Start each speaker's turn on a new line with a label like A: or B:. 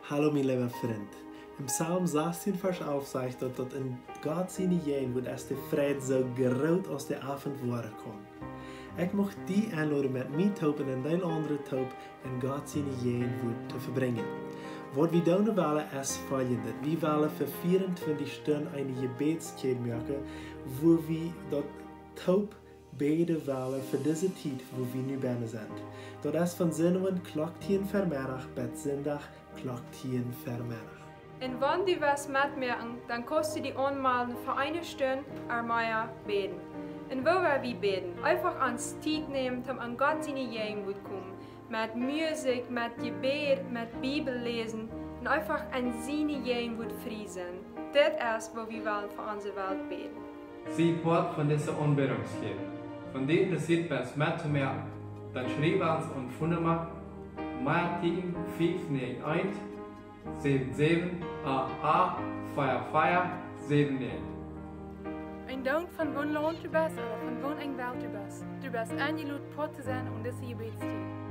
A: Hallo mein lieber Freund. Im Psalm 16 Vers 11 sagt dort, dat in Gott seine Jen wird erst der Friede so groot als der Abend worden kommt. Ich möchte die einladen, mit mir Taub und dein andere Taub in Gott seine Jen wird zu verbringen. Was wir tun wollen, ist folgendes. Wir wollen für 24 Stunden eine Gebetskette machen, wo wir dort Taub beten wollen für diese Zeit, wo wir nu binnen sind. Dat is van Zinnowen kloktien vermiddag bis Sonntag kloktien vermiddag.
B: En wanneer du was mitmachen, dann kannst du die anmelden für eine Stunde Armaya beten. Und wo wir beten? Einfach ans Zeit nehmen, um an Gott seine Jungen zu kommen. Mit Musik, mit Gebet, mit Bibel lesen und einfach an seine Jungen zu friesen. Das ist, wo wir wollen für unsere Welt beten.
C: Sie Port von dieser Anbetungskirche. Von dem interessiert was mehr zu mehr, dann schrieb uns und funde mal Martin 591 77 AA Fire 79.
D: Ein Dank von wo Land du bist oder von wo ein Welt du bist. Du bist eingeladen, Port zu sein und das Gebetsteam.